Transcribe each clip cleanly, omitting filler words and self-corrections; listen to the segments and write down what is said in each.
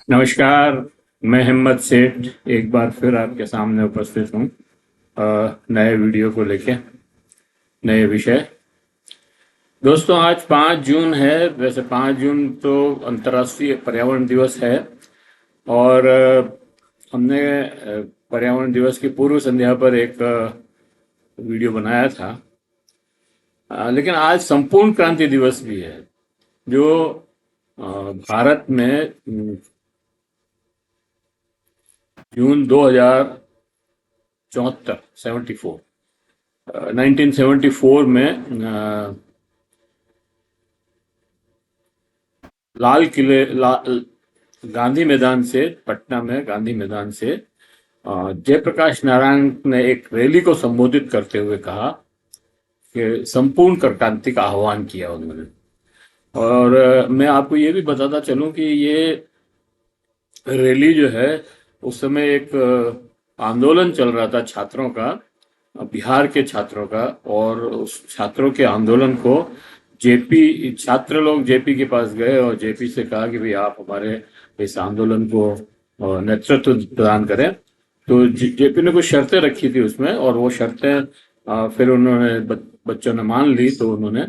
नमस्कार। मैं हिम्मत सेठ एक बार फिर आपके सामने उपस्थित हूँ नए वीडियो को लेके, नए विषय। दोस्तों, आज 5 जून है। वैसे 5 जून तो अंतर्राष्ट्रीय पर्यावरण दिवस है और हमने पर्यावरण दिवस की पूर्व संध्या पर एक वीडियो बनाया था। लेकिन आज संपूर्ण क्रांति दिवस भी है, जो भारत में जून 2074 1974 में लाल किले गांधी मैदान से, पटना में गांधी मैदान से जयप्रकाश नारायण ने एक रैली को संबोधित करते हुए कहा कि संपूर्ण क्रांति का आह्वान किया उन्होंने। और मैं आपको ये भी बताता चलूं कि ये रैली जो है, उस समय एक आंदोलन चल रहा था छात्रों का, बिहार के छात्रों का। और उस छात्रों के आंदोलन को छात्र लोग जेपी के पास गए और जेपी से कहा कि भाई आप हमारे इस आंदोलन को नेतृत्व प्रदान करें। तो जेपी ने कुछ शर्तें रखी थी उसमें, और वो शर्तें फिर उन्होंने बच्चों ने मान ली। तो उन्होंने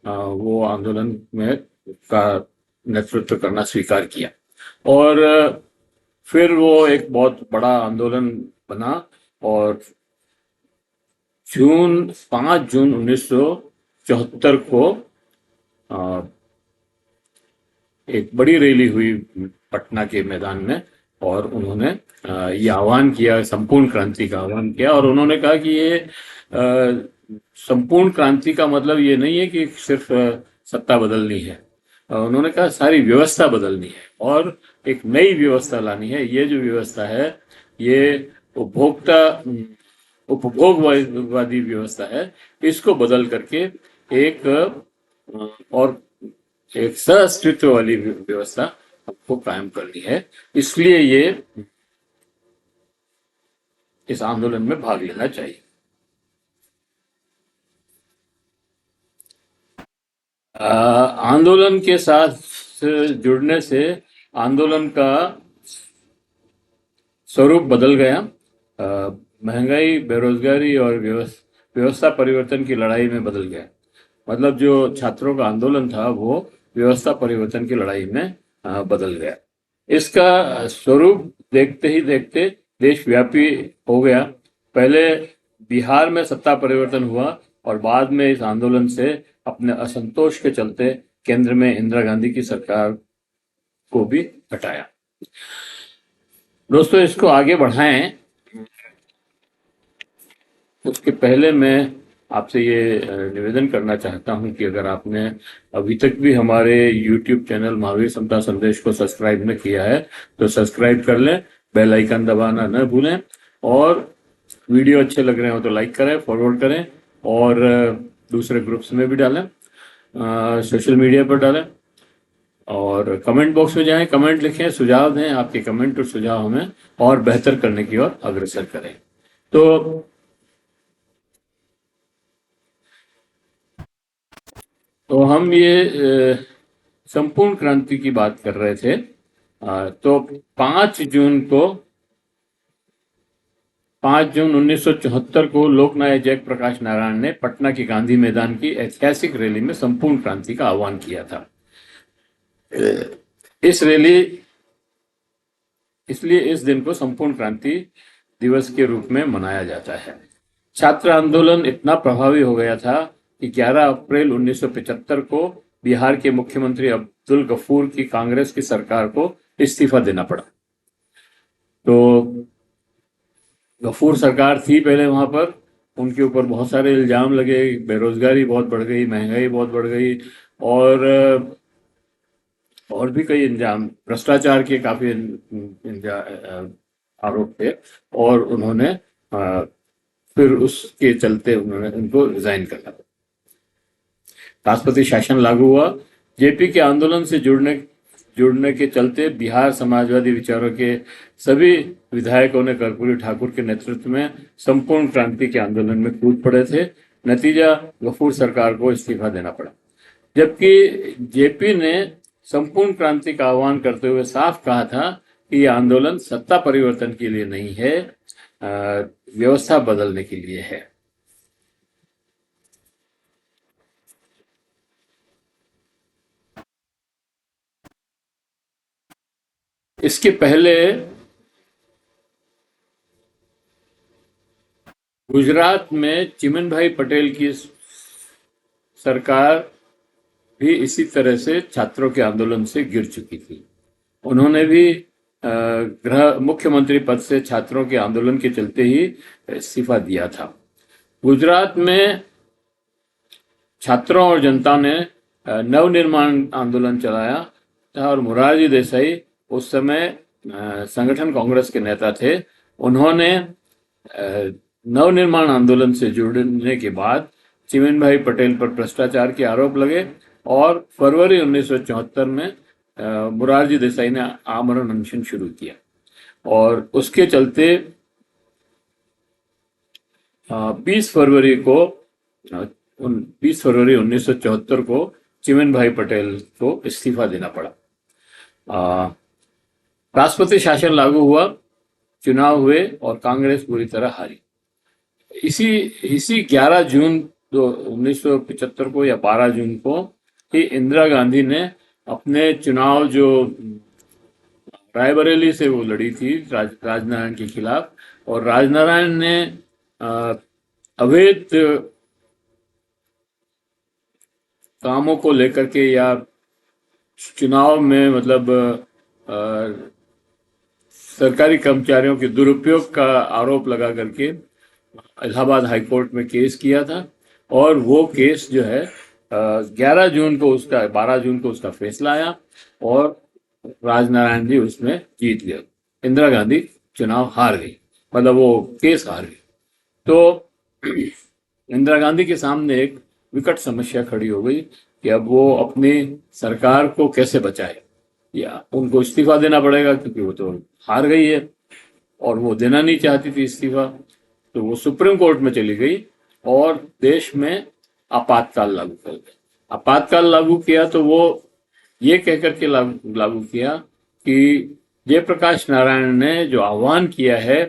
वो आंदोलन में का नेतृत्व करना स्वीकार किया और फिर वो एक बहुत बड़ा आंदोलन बना। और 5 जून 1974 को एक बड़ी रैली हुई पटना के मैदान में, और उन्होंने ये आह्वान किया, संपूर्ण क्रांति का आह्वान किया। और उन्होंने कहा कि ये संपूर्ण क्रांति का मतलब ये नहीं है कि सिर्फ सत्ता बदलनी है। उन्होंने कहा सारी व्यवस्था बदलनी है और एक नई व्यवस्था लानी है। ये जो व्यवस्था है, ये उपभोगवादी व्यवस्था है। इसको बदल करके एक और एक सह-अस्तित्व वाली व्यवस्था हमको कायम करनी है। इसलिए ये इस आंदोलन में भाग लेना चाहिए। आंदोलन के साथ जुड़ने से आंदोलन का स्वरूप बदल गया। महंगाई, बेरोजगारी और व्यवस्था परिवर्तन की लड़ाई में बदल गया। मतलब जो छात्रों का आंदोलन था वो व्यवस्था परिवर्तन की लड़ाई में बदल गया। इसका स्वरूप देखते ही देखते देशव्यापी हो गया। पहले बिहार में सत्ता परिवर्तन हुआ और बाद में इस आंदोलन से अपने असंतोष के चलते केंद्र में इंदिरा गांधी की सरकार को भी हटाया। दोस्तों, इसको आगे बढ़ाएं उसके पहले मैं आपसे ये निवेदन करना चाहता हूं कि अगर आपने अभी तक भी हमारे YouTube चैनल महावीर समता संदेश को सब्सक्राइब न किया है तो सब्सक्राइब कर लें, बेल आइकन दबाना न भूलें, और वीडियो अच्छे लग रहे हो तो लाइक करें, फॉरवर्ड करें और दूसरे ग्रुप्स में भी डालें, सोशल मीडिया पर डालें। और कमेंट बॉक्स में जाएं, कमेंट लिखें, सुझाव दें। आपके कमेंट और सुझाव हमें और बेहतर करने की ओर अग्रसर करें। तो हम ये संपूर्ण क्रांति की बात कर रहे थे। तो 5 जून 1974 को लोकनायक जयप्रकाश नारायण ने पटना के गांधी मैदान की ऐतिहासिक रैली में संपूर्ण क्रांति का आह्वान किया था। इसलिए इस दिन को संपूर्ण क्रांति दिवस के रूप में मनाया जाता है। छात्र आंदोलन इतना प्रभावी हो गया था कि 11 अप्रैल 1975 को बिहार के मुख्यमंत्री अब्दुल गफूर की कांग्रेस की सरकार को इस्तीफा देना पड़ा। तो गफूर सरकार थी पहले वहां पर, उनके ऊपर बहुत सारे इल्जाम लगे, बेरोजगारी बहुत बढ़ गई, महंगाई बहुत बढ़ गई और भी कई इल्जाम, भ्रष्टाचार के काफी आरोप थे। और उन्होंने फिर उसके चलते उन्होंने उनको रिजाइन करना पड़ा। राष्ट्रपति शासन लागू हुआ। जेपी के आंदोलन से जुड़ने के चलते बिहार समाजवादी विचारों के सभी विधायकों ने कर्पूरी ठाकुर के नेतृत्व में संपूर्ण क्रांति के आंदोलन में कूद पड़े थे। नतीजा, गफूर सरकार को इस्तीफा देना पड़ा। जबकि जेपी ने संपूर्ण क्रांति का आह्वान करते हुए साफ कहा था कि यह आंदोलन सत्ता परिवर्तन के लिए नहीं है, व्यवस्था बदलने के लिए है। इसके पहले गुजरात में चिमनभाई पटेल की सरकार भी इसी तरह से छात्रों के आंदोलन से गिर चुकी थी। उन्होंने भी गृह मुख्यमंत्री पद से छात्रों के आंदोलन के चलते ही इस्तीफा दिया था। गुजरात में छात्रों और जनता ने नवनिर्माण आंदोलन चलाया था और मोरारजी देसाई उस समय संगठन कांग्रेस के नेता थे। उन्होंने नवनिर्माण आंदोलन से जुड़ने के बाद चिमनभाई पटेल पर भ्रष्टाचार के आरोप लगे और फरवरी 1974 में मोरारजी देसाई ने आमरण अनशन शुरू किया और उसके चलते 20 फरवरी 1974 को चिमनभाई पटेल को इस्तीफा देना पड़ा। राष्ट्रपति शासन लागू हुआ, चुनाव हुए और कांग्रेस बुरी तरह हारी। इसी 11 जून 1975 को या 12 जून को ही इंदिरा गांधी ने अपने चुनाव जो रायबरेली से वो लड़ी थी राजनारायण के खिलाफ, और राजनारायण ने अवैध कामों को लेकर के या चुनाव में मतलब सरकारी कर्मचारियों के दुरुपयोग का आरोप लगा करके इलाहाबाद हाई कोर्ट में केस किया था और वो केस जो है 11 जून को उसका 12 जून को उसका फैसला आया और राजनारायण जी उसमें जीत लिया। इंदिरा गांधी चुनाव हार गई, मतलब वो केस हार गई। तो इंदिरा गांधी के सामने एक विकट समस्या खड़ी हो गई कि अब वो अपनी सरकार को कैसे बचाए, या उनको इस्तीफा देना पड़ेगा क्योंकि वो तो हार गई है और वो देना नहीं चाहती थी इस्तीफा। तो वो सुप्रीम कोर्ट में चली गई और देश में आपातकाल लागू कर दिया। आपातकाल लागू किया तो वो ये कह करके लागू किया कि जयप्रकाश नारायण ने जो आह्वान किया है,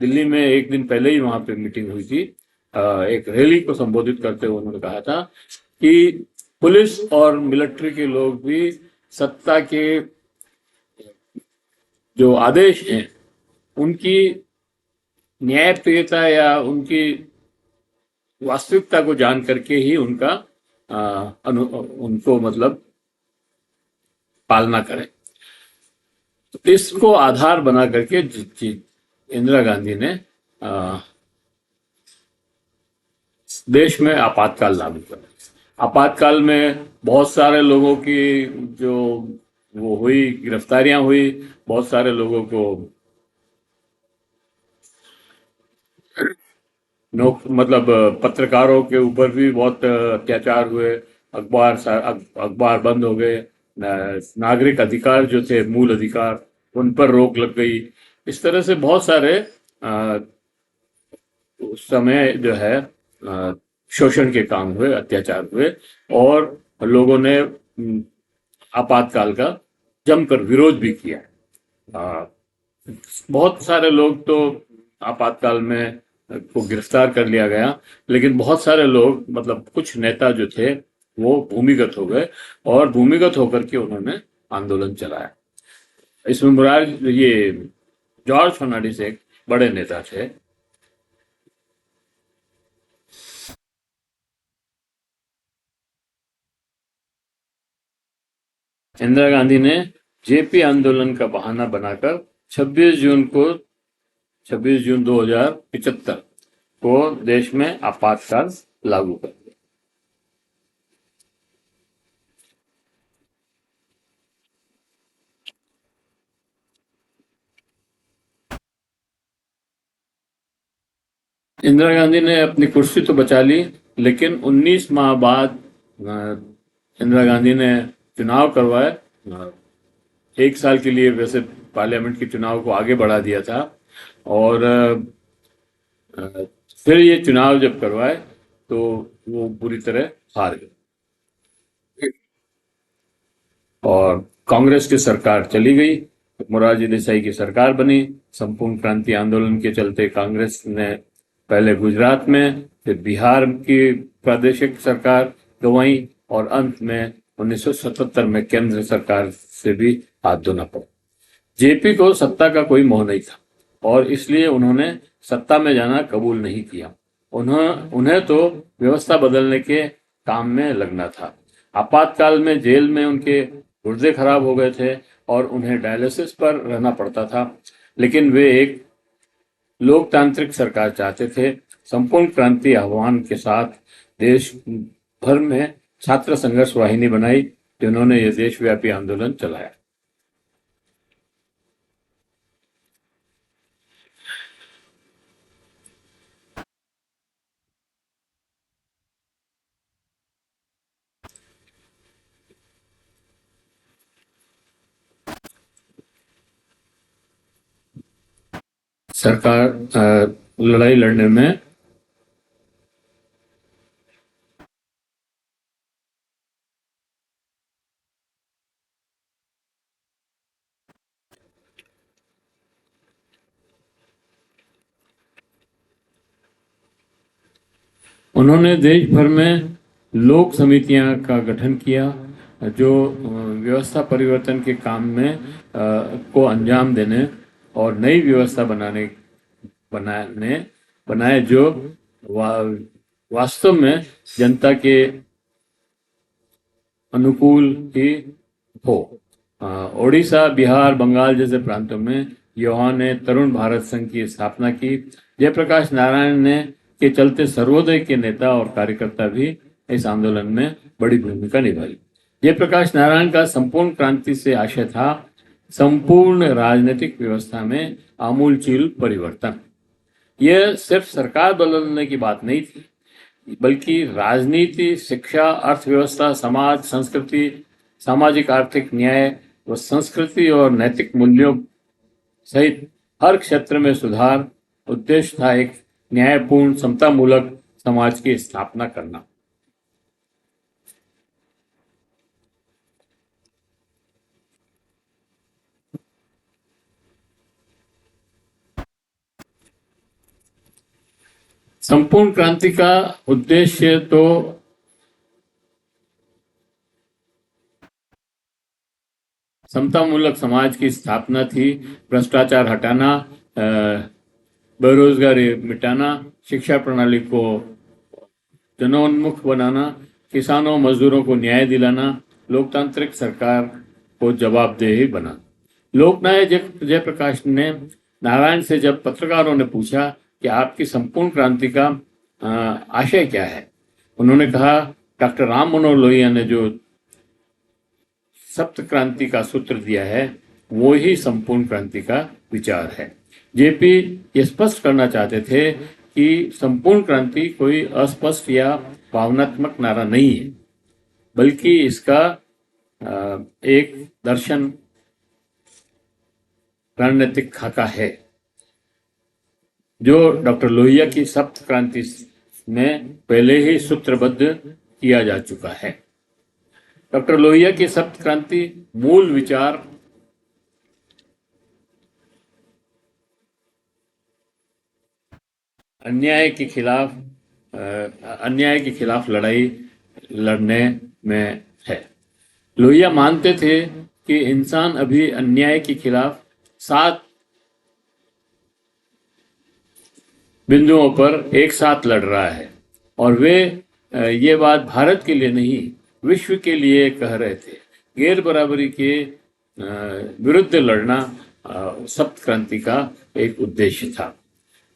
दिल्ली में एक दिन पहले ही वहां पे मीटिंग हुई थी, एक रैली को संबोधित करते हुए उन्होंने कहा था कि पुलिस और मिलिट्री के लोग भी सत्ता के जो आदेश हैं उनकी न्यायप्रियता या उनकी वास्तविकता को जान करके ही उनको मतलब पालना करें। तो इसको आधार बना करके इंदिरा गांधी ने देश में आपातकाल लागू कर। आपातकाल में बहुत सारे लोगों की जो वो हुई, गिरफ्तारियां हुई, बहुत सारे लोगों को मतलब पत्रकारों के ऊपर भी बहुत अत्याचार हुए, अखबार बंद हो गए, नागरिक अधिकार जो थे, मूल अधिकार, उन पर रोक लग गई। इस तरह से बहुत सारे उस समय जो है शोषण के काम हुए, अत्याचार हुए और लोगों ने आपातकाल का जमकर विरोध भी किया। बहुत सारे लोग तो आपातकाल में को गिरफ्तार कर लिया गया, लेकिन बहुत सारे लोग मतलब कुछ नेता जो थे वो भूमिगत हो गए और भूमिगत होकर के उन्होंने आंदोलन चलाया। इसमें ये जॉर्ज फर्नांडिस एक बड़े नेता थे। इंदिरा गांधी ने जेपी आंदोलन का बहाना बनाकर 26 जून 2075 को देश में आपातकाल लागू कर दिया। इंदिरा गांधी ने अपनी कुर्सी तो बचा ली, लेकिन 19 माह बाद इंदिरा गांधी ने चुनाव करवाए। 1 साल के लिए वैसे पार्लियामेंट के चुनाव को आगे बढ़ा दिया था और फिर ये चुनाव जब करवाए तो वो बुरी तरह हार गए। और कांग्रेस की सरकार चली गई, मोरारजी देसाई की सरकार बनी। संपूर्ण क्रांति आंदोलन के चलते कांग्रेस ने पहले गुजरात में, फिर बिहार की प्रादेशिक सरकार गंवाई और अंत में 1977 में केंद्र सरकार से भी हाथ धोना पड़ा। जेपी को सत्ता का कोई मोह नहीं था और इसलिए उन्होंने सत्ता में जाना कबूल नहीं किया। उन्हें तो व्यवस्था बदलने के काम में लगना था। आपातकाल में जेल में उनके गुर्दे खराब हो गए थे और उन्हें डायलिसिस पर रहना पड़ता था, लेकिन वे एक लोकतांत्रिक सरकार चाहते थे। संपूर्ण क्रांति आह्वान के साथ देश भर में छात्र संघर्ष वाहिनी बनाई, जिन्होंने यह देशव्यापी आंदोलन चलाया। सरकार लड़ाई लड़ने में उन्होंने देश भर में लोक समितियां का गठन किया, जो व्यवस्था परिवर्तन के काम में को अंजाम देने और नई व्यवस्था बनाए जो वास्तव में जनता के अनुकूल ही हो। ओडिशा, बिहार, बंगाल जैसे प्रांतों में युवाओं ने तरुण भारत संघ की स्थापना की। जयप्रकाश नारायण ने के चलते सर्वोदय के नेता और कार्यकर्ता भी इस आंदोलन में बड़ी भूमिका निभाई। जयप्रकाश नारायण का संपूर्ण क्रांति से आशय था संपूर्ण राजनीतिक व्यवस्था में आमूलचूल परिवर्तन। यह सिर्फ सरकार बदलने की बात नहीं थी, बल्कि राजनीति, शिक्षा, अर्थव्यवस्था, समाज, संस्कृति, सामाजिक आर्थिक न्याय व संस्कृति और नैतिक मूल्यों सहित हर क्षेत्र में सुधार। उद्देश्य था एक न्यायपूर्ण, समतामूलक समाज की स्थापना करना। संपूर्ण क्रांति का उद्देश्य तो समतामूलक समाज की स्थापना थी। भ्रष्टाचार हटाना, बेरोजगारी मिटाना, शिक्षा प्रणाली को जनोन्मुख बनाना, किसानों मजदूरों को न्याय दिलाना, लोकतांत्रिक सरकार को जवाबदेही बनाना। लोकनायक जयप्रकाश ने नारायण से जब पत्रकारों ने पूछा कि आपकी संपूर्ण क्रांति का आशय क्या है, उन्होंने कहा डॉक्टर राम मनोहर लोहिया ने जो सप्त क्रांति का सूत्र दिया है वो ही संपूर्ण क्रांति का विचार है। जेपी ये स्पष्ट करना चाहते थे कि संपूर्ण क्रांति कोई अस्पष्ट या भावनात्मक नारा नहीं है, बल्कि इसका एक दर्शन, रणनीतिक खाका है, जो डॉक्टर लोहिया की सप्त क्रांति में पहले ही सूत्रबद्ध किया जा चुका है। डॉक्टर लोहिया की सप्त क्रांति मूल विचार अन्याय के खिलाफ लड़ाई लड़ने में है। लोहिया मानते थे कि इंसान अभी अन्याय के खिलाफ 7 बिंदुओं पर एक साथ लड़ रहा है और वे ये बात भारत के लिए नहीं, विश्व के लिए कह रहे थे। गैर बराबरी के विरुद्ध लड़ना सप्त क्रांति का एक उद्देश्य था।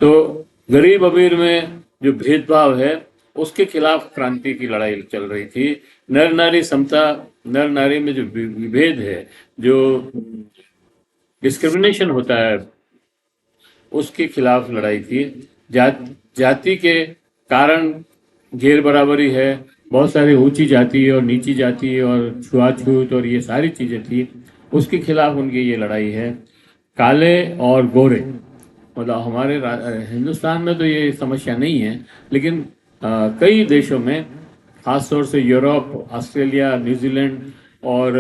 तो गरीब अमीर में जो भेदभाव है उसके खिलाफ क्रांति की लड़ाई चल रही थी। नर नारी समता, नर नारी में जो विभेद है, जो डिस्क्रिमिनेशन होता है, उसके खिलाफ लड़ाई थी। जाति के कारण गैर बराबरी है, बहुत सारी ऊंची जाति और नीची जाति और छुआछूत और ये सारी चीजें थी, उसके खिलाफ उनकी ये लड़ाई है। काले और गोरे, मतलब हमारे हिंदुस्तान में तो ये समस्या नहीं है, लेकिन कई देशों में, खासतौर से यूरोप, ऑस्ट्रेलिया, न्यूजीलैंड और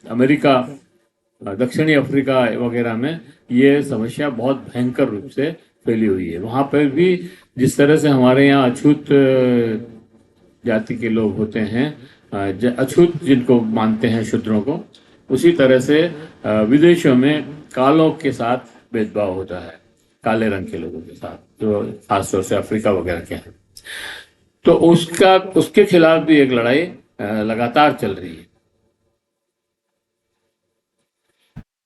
अमेरिका, दक्षिणी अफ्रीका वगैरह में ये समस्या बहुत भयंकर रूप से फैली हुई है। वहाँ पर भी जिस तरह से हमारे यहाँ अछूत जाति के लोग होते हैं, अछूत जिनको मानते हैं शूद्रों को, उसी तरह से विदेशों में कालों के साथ भेदभाव होता है, काले रंग के लोगों के साथ, जो खासतौर से अफ्रीका वगैरह के हैं। तो उसके खिलाफ भी एक लड़ाई लगातार चल रही है।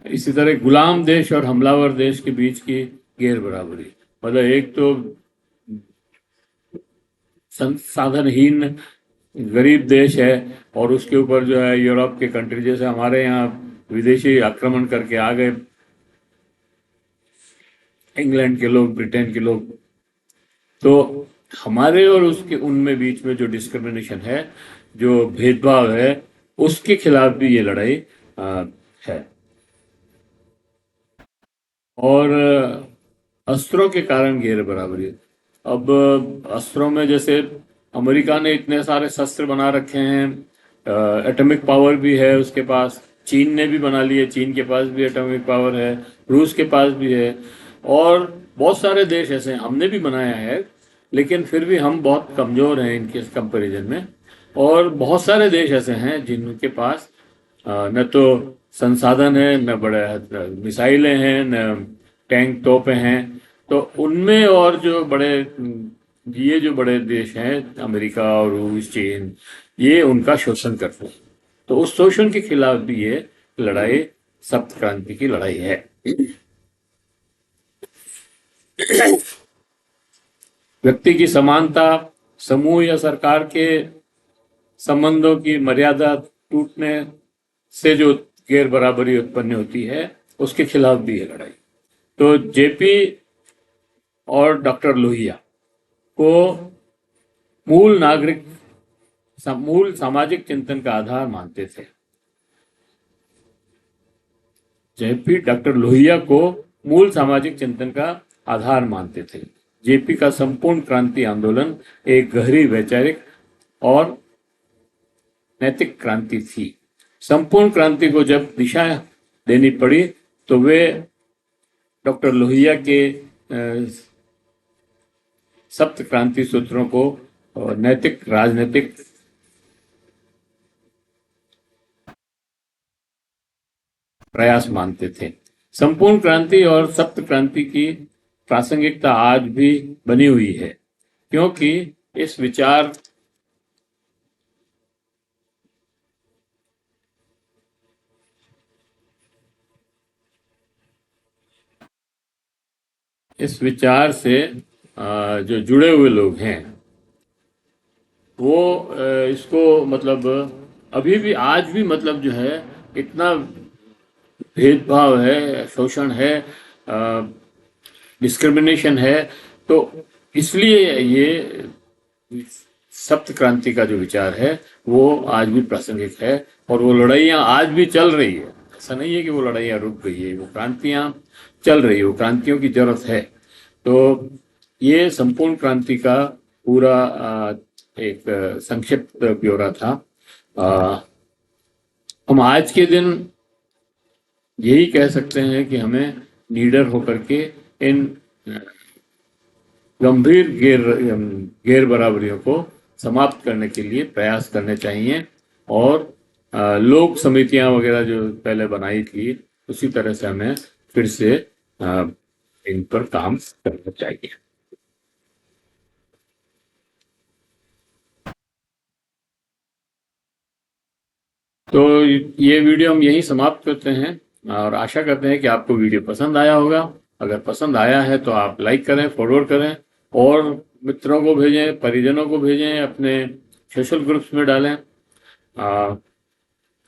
इसी तरह गुलाम देश और हमलावर देश के बीच की गैर बराबरी, मतलब एक तो संसाधनहीन गरीब देश है और उसके ऊपर जो है यूरोप के कंट्री, जैसे हमारे यहाँ विदेशी आक्रमण करके आ गए इंग्लैंड के लोग, ब्रिटेन के लोग, तो हमारे और उसके उनमें बीच में जो डिस्क्रिमिनेशन है, जो भेदभाव है, उसके खिलाफ भी ये लड़ाई है। और अस्त्रों के कारण गैर बराबरी, अब अस्त्रों में जैसे अमेरिका ने इतने सारे शस्त्र बना रखे हैं, एटॉमिक पावर भी है उसके पास, चीन ने भी बना लिए, चीन के पास भी एटॉमिक पावर है, रूस के पास भी है, और बहुत सारे देश ऐसे हैं, हमने भी बनाया है, लेकिन फिर भी हम बहुत कमज़ोर हैं इनके कंपैरिजन में। और बहुत सारे देश ऐसे हैं जिनके पास न तो संसाधन है, न बड़े मिसाइलें हैं, न टैंक तोपें हैं। तो उनमें और जो बड़े ये जो बड़े देश हैं, अमेरिका और रूस, चीन, ये उनका शोषण करते हैं। तो उस शोषण के खिलाफ भी ये लड़ाई सप्त क्रांति की लड़ाई है। व्यक्ति की समानता, समूह या सरकार के संबंधों की मर्यादा टूटने से जो गैर बराबरी उत्पन्न होती है, उसके खिलाफ भी है लड़ाई। तो जेपी और डॉक्टर लोहिया को मूल सामाजिक चिंतन का आधार मानते थे। जेपी डॉक्टर लोहिया को मूल सामाजिक चिंतन का आधार मानते थे। जेपी का संपूर्ण क्रांति आंदोलन एक गहरी वैचारिक और नैतिक क्रांति थी। संपूर्ण क्रांति को जब दिशा देनी पड़ी तो वे डॉक्टर लोहिया के सप्त क्रांति सूत्रों को नैतिक, राजनीतिक प्रयास मानते थे। संपूर्ण क्रांति और सप्त क्रांति की प्रासंगिकता आज भी बनी हुई है, क्योंकि इस विचार से जो जुड़े हुए लोग हैं, वो इसको मतलब अभी भी, आज भी मतलब जो है इतना भेदभाव है, शोषण है, डिस्क्रिमिनेशन है। तो इसलिए ये सप्त क्रांति का जो विचार है वो आज भी प्रासंगिक है, और वो लड़ाइयाँ आज भी चल रही है। ऐसा नहीं है कि वो लड़ाइयाँ रुक गई है, वो क्रांतियाँ चल रही है, वो क्रांतियों की जरूरत है। तो ये संपूर्ण क्रांति का पूरा एक संक्षिप्त ब्यौरा था। हम आज के दिन यही कह सकते हैं कि हमें लीडर होकर के इन गंभीर गैर बराबरियों को समाप्त करने के लिए प्रयास करने चाहिए, और लोक समितियां वगैरह जो पहले बनाई थी, उसी तरह से हमें फिर से इन पर काम करना चाहिए। तो ये वीडियो हम यही समाप्त करते हैं, और आशा करते हैं कि आपको वीडियो पसंद आया होगा। अगर पसंद आया है तो आप लाइक करें, फॉरवर्ड करें, और मित्रों को भेजें, परिजनों को भेजें, अपने सोशल ग्रुप्स में डालें।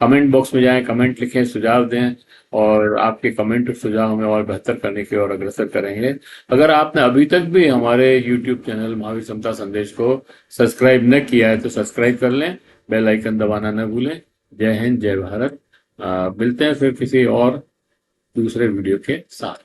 कमेंट बॉक्स में जाएं, कमेंट लिखें, सुझाव दें, और आपके कमेंट और सुझाव हमें और बेहतर करने की ओर अग्रसर करेंगे। अगर आपने अभी तक भी हमारे यूट्यूब चैनल महावीर समता संदेश को सब्सक्राइब न किया है तो सब्सक्राइब कर लें, बेल आइकन दबाना न भूलें। जय हिंद, जय भारत। मिलते हैं फिर किसी और दूसरे वीडियो के साथ।